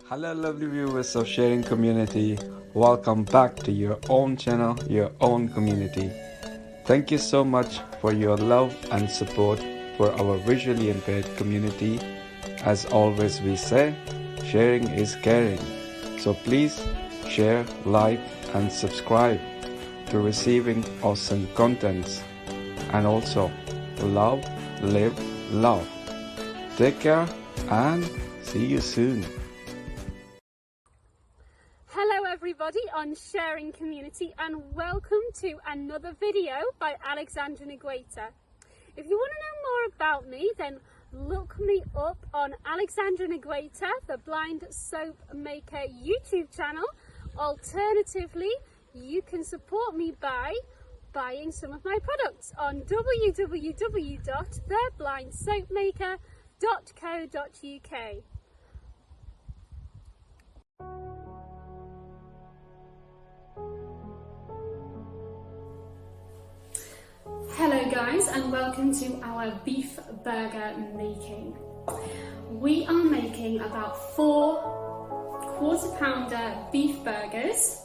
Hello lovely viewers of Sharing Community, welcome back to your own channel, your own community. Thank you so much for your love and support for our visually impaired community. As always we say, sharing is caring. So please share, like and subscribe to receiving awesome contents. And also love, live, love. Take care and see you soon. Hello everybody on Sharing Community and welcome to another video by Alexandra. If you want to know more about me, then look me up on Alexandra, the Blind Soap Maker YouTube channel. Alternatively, you can support me by buying some of my products on www.theblindsoapmaker.co.uk. Hello guys and welcome to our beef burger making. We are making about 4 quarter-pounder beef burgers.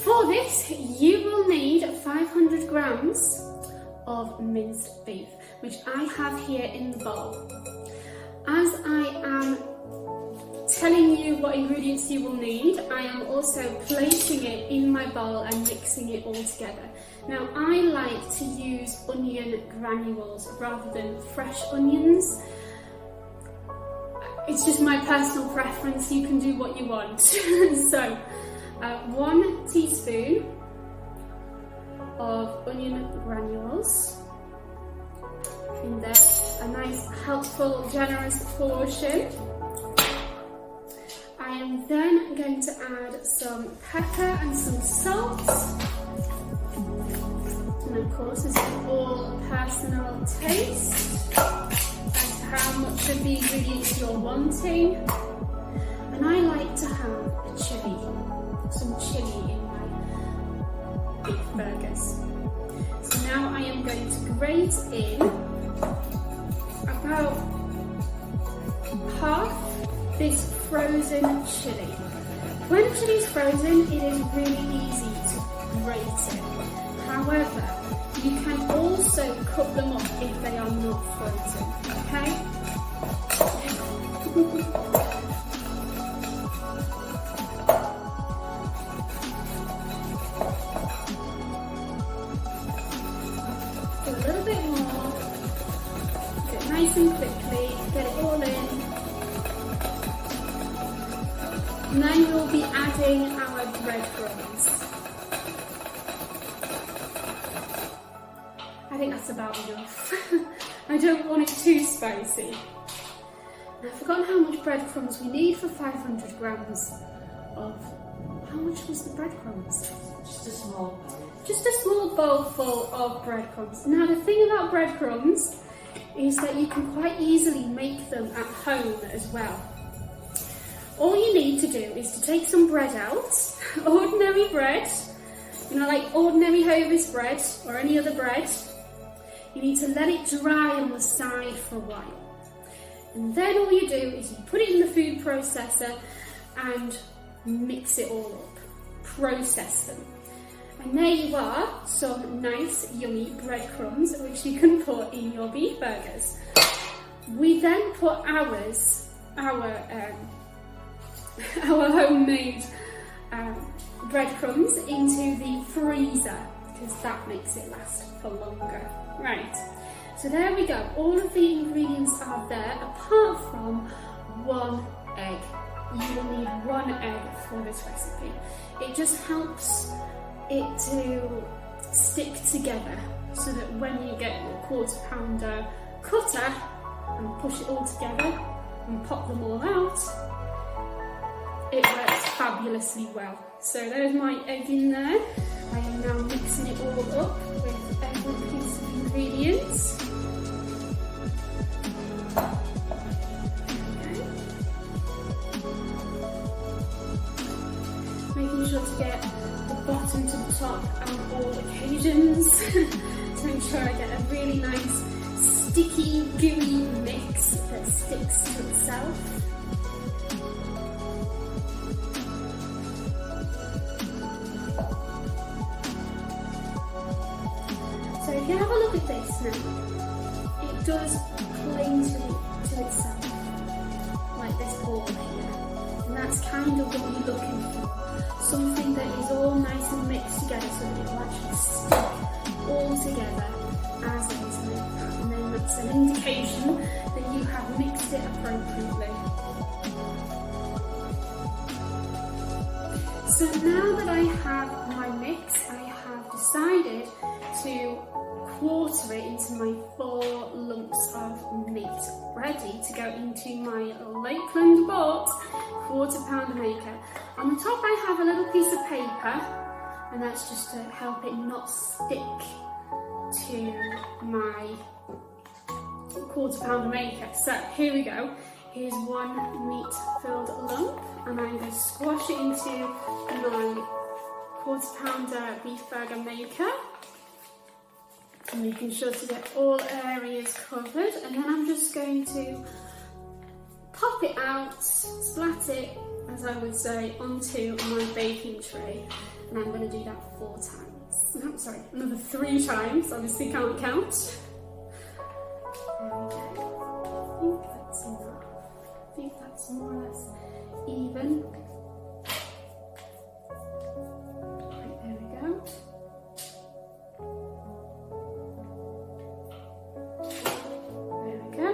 For this you will need 500 grams of minced beef, which I have here in the bowl. As I am telling you what ingredients you will need, I am also placing it in my bowl and mixing it all together. Now I like to use onion granules rather than fresh onions. It's just my personal preference, you can do what you want. So 1 teaspoon of onion granules, and then a nice helpful generous portion. I am then going to add some pepper and some salt. And of course, this is all personal taste as to how much of the ingredients you're wanting. And I like to have a chili, some chili in my beef burgers. So now I am going to grate in about half this frozen chili. When chili is frozen, it is really easy to grate it. However, you can also cook them up if they are not frozen, okay? A little bit more, get it nice and quickly, get it all in. And then we'll be adding our breadcrumbs. I think that's about enough. I don't want it too spicy. And I've forgotten how much breadcrumbs we need for 500 grams of... How much was the breadcrumbs? Just a small bowl. Just a small bowl full of breadcrumbs. Now the thing about breadcrumbs is that you can quite easily make them at home as well. All you need to do is to take some bread out, ordinary bread, like ordinary Hovis bread or any other bread. You need to let it dry on the side for a while. And then all you do is you put it in the food processor and mix it all up, process them. And there you are, some nice yummy breadcrumbs which you can put in your beef burgers. We then put our homemade breadcrumbs into the freezer because that makes it last for longer. Right, so there we go. All of the ingredients are there apart from 1 egg. You will need 1 egg for this recipe. It just helps it to stick together so that when you get your quarter-pounder cutter and push it all together and pop them all out, it works fabulously well. So there's my egg in there. I am now mixing it all up with every piece of ingredients. Okay. Making sure to get the bottom to the top on all occasions. To make sure I get a really nice sticky, gooey mix that sticks to itself. now, it does cling to itself, like this ball here. And that's kind of what you're looking for. Something that is all nice and mixed together so that it will actually stick all together as it is like that. And then that's an indication that you have mixed it appropriately. So now that I have my mix, I have decided to quarter it into my 4 lumps of meat, ready to go into my Lakeland bought quarter-pounder maker. On the top I have a little piece of paper, and that's just to help it not stick to my quarter-pounder maker. So here we go. Here's one meat-filled lump, and I'm going to squash it into my quarter-pounder beef burger maker. I'm making sure to get all areas covered, and then I'm just going to pop it out, splat it, as I would say, onto my baking tray. And I'm going to do that 4 times. No, sorry, another 3 times. Obviously can't count. There we go. I think that's enough. I think that's more or less even. Right, there we go. There we go.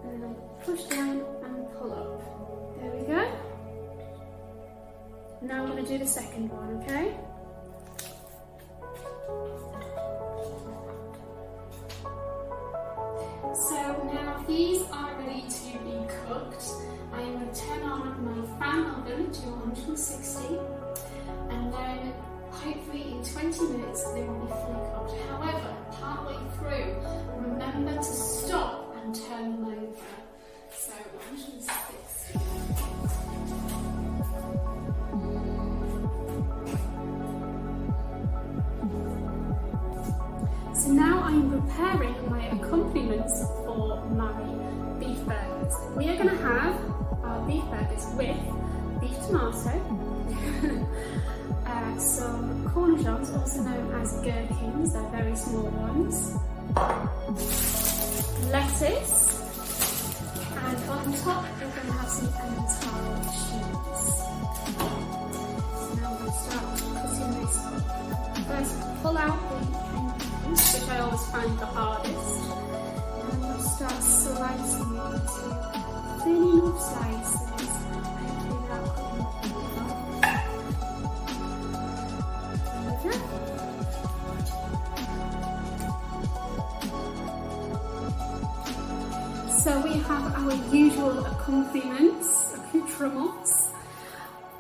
And then I push down and pull up. There we go. Now I'm going to do the second one, okay? So now these are ready to be cooked. I am going to turn on my fan oven to 160, and then hopefully in 20 minutes they will be fully cooked. However, partway through, remember to stop and turn them over. So 160. So now I'm preparing my accompaniments for my beef burgers. We are going to have our beef burgers with beef tomato, some cornichons, also known as gherkins, they're very small ones, lettuce, and on top we're going to have some Emmental cheese. So now I'm going to start cutting this up. First, pull out the which I always find the hardest, and I'm going to start slicing it into thin enough slices, hopefully without cutting it off. There we go. So we have our usual accoutrements,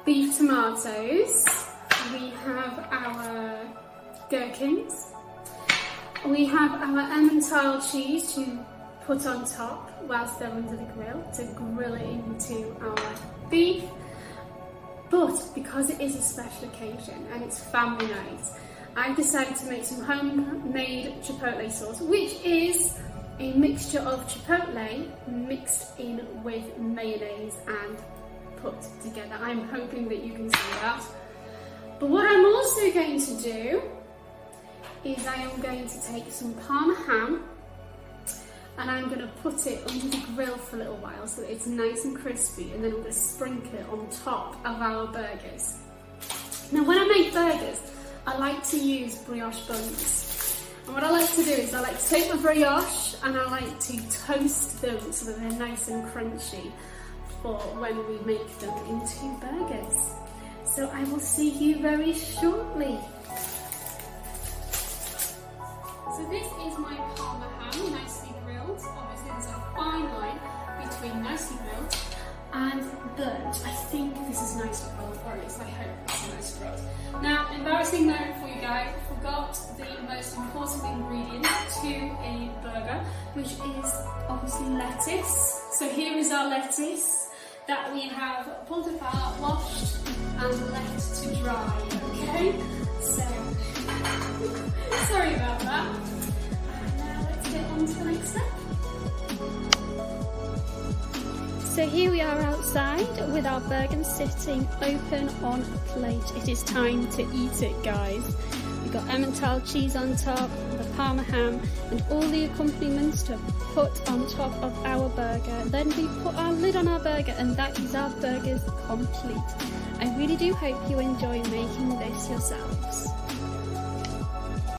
beef tomatoes, we have our gherkins, we have our Emmental cheese to put on top whilst they're under the grill, to grill it into our beef. But because it is a special occasion and it's family night, I've decided to make some homemade chipotle sauce, which is a mixture of chipotle mixed in with mayonnaise and put together. I'm hoping that you can see that. But what I'm also going to do is I am going to take some Parma ham and I'm going to put it under the grill for a little while so that it's nice and crispy, and then I'm going to sprinkle it on top of our burgers. Now when I make burgers, I like to use brioche buns. And what I like to do is I like to take my brioche and I like to toast them so that they're nice and crunchy for when we make them into burgers. So I will see you very shortly. So this is my Parma ham, nicely grilled. Obviously there's a fine line between nicely grilled and burnt. I think this is nicely grilled, or at least I hope it's nicely grilled. Now, embarrassing note for you guys, I forgot the most important ingredient to a burger, which is obviously lettuce. So here is our lettuce that we have pulled apart, washed and left to dry, okay? So, sorry about that. And now let's get on to the next step. So here we are outside with our burger sitting open on a plate. It is time to eat it, guys. We've got Emmental cheese on top, the Parma ham, and all the accompaniments to put on top of our burger. Then we put our lid on our burger, and that is our burgers complete. I really do hope you enjoy making this yourselves.